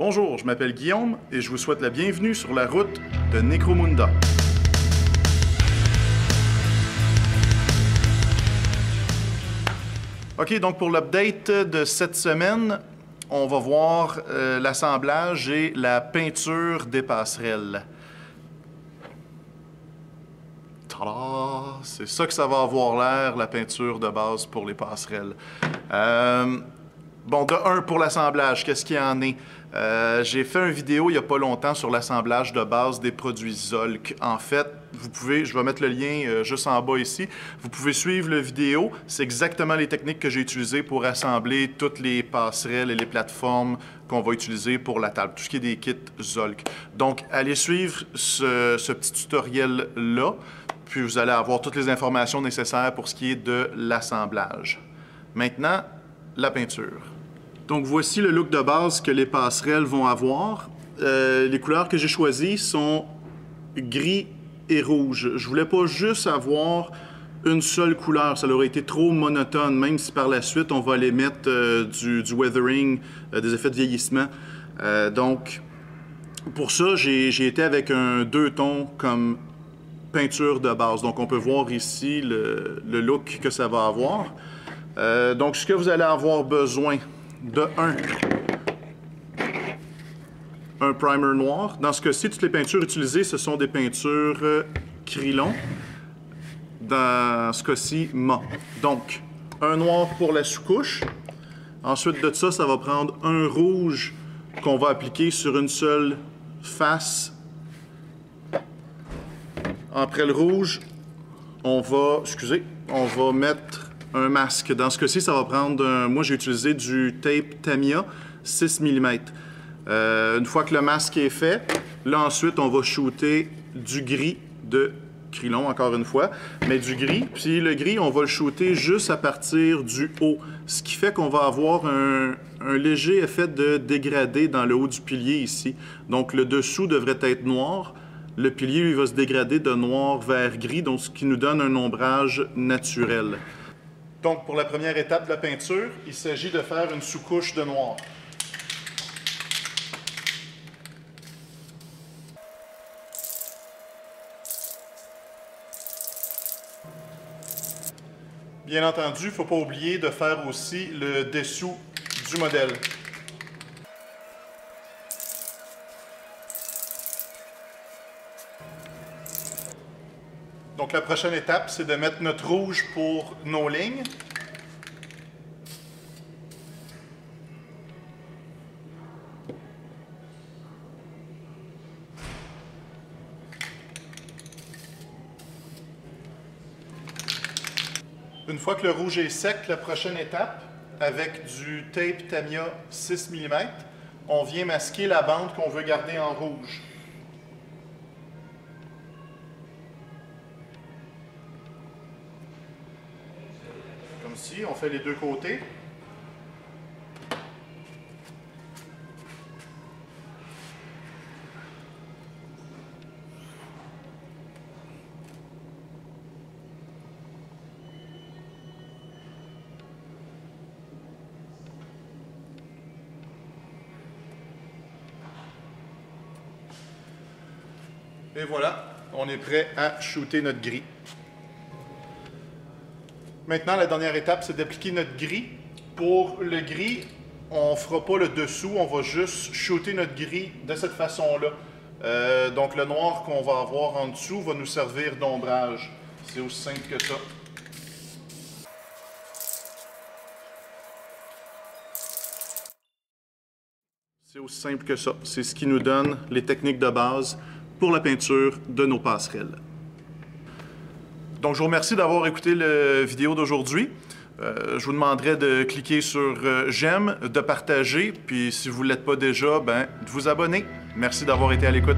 Bonjour, je m'appelle Guillaume et je vous souhaite la bienvenue sur la route de Necromunda. OK, donc pour l'update de cette semaine, on va voir l'assemblage et la peinture des passerelles. Tada! C'est ça que ça va avoir l'air, la peinture de base pour les passerelles. Bon, de un, pour l'assemblage, qu'est-ce qu'il y en est? J'ai fait une vidéo il n'y a pas longtemps sur l'assemblage de base des produits Zolk. En fait, vous pouvez, je vais mettre le lien juste en bas ici, vous pouvez suivre la vidéo. C'est exactement les techniques que j'ai utilisées pour assembler toutes les passerelles et les plateformes qu'on va utiliser pour la table, tout ce qui est des kits Zolk. Donc, allez suivre ce petit tutoriel-là, puis vous allez avoir toutes les informations nécessaires pour ce qui est de l'assemblage. Maintenant, la peinture. Donc, voici le look de base que les passerelles vont avoir. Les couleurs que j'ai choisies sont gris et rouge. Je voulais pas juste avoir une seule couleur, ça aurait été trop monotone, même si par la suite on va aller mettre du weathering, des effets de vieillissement. Donc, pour ça, j'ai été avec un 2 tons comme peinture de base. Donc, on peut voir ici le look que ça va avoir. Donc, ce que vous allez avoir besoin de un primer noir. Dans ce cas-ci, toutes les peintures utilisées, ce sont des peintures Krylon. Dans ce cas-ci, mat. Donc, un noir pour la sous-couche. Ensuite de ça, ça va prendre un rouge qu'on va appliquer sur une seule face. Après le rouge, on va mettre un masque. Dans ce cas-ci, ça va prendre moi, j'ai utilisé du tape Tamiya 6 mm. Une fois que le masque est fait, là, ensuite, on va shooter du gris de Krylon, encore une fois, mais du gris. Puis le gris, on va le shooter juste à partir du haut, ce qui fait qu'on va avoir un léger effet de dégradé dans le haut du pilier ici. Donc, le dessous devrait être noir. Le pilier, lui, va se dégrader de noir vers gris, donc ce qui nous donne un ombrage naturel. Donc, pour la première étape de la peinture, il s'agit de faire une sous-couche de noir. Bien entendu, il ne faut pas oublier de faire aussi le dessous du modèle. Donc, la prochaine étape, c'est de mettre notre rouge pour nos lignes. Une fois que le rouge est sec, la prochaine étape, avec du tape Tamiya 6 mm, on vient masquer la bande qu'on veut garder en rouge. Comme ci, on fait les deux côtés. Et voilà, on est prêt à shooter notre gris. Maintenant, la dernière étape, c'est d'appliquer notre gris. Pour le gris, on ne fera pas le dessous, on va juste shooter notre gris de cette façon-là. Donc le noir qu'on va avoir en dessous va nous servir d'ombrage. C'est aussi simple que ça. C'est aussi simple que ça. C'est ce qui nous donne les techniques de base pour la peinture de nos passerelles. Donc, je vous remercie d'avoir écouté la vidéo d'aujourd'hui. Je vous demanderai de cliquer sur j'aime, de partager, puis si vous ne l'êtes pas déjà, de vous abonner. Merci d'avoir été à l'écoute.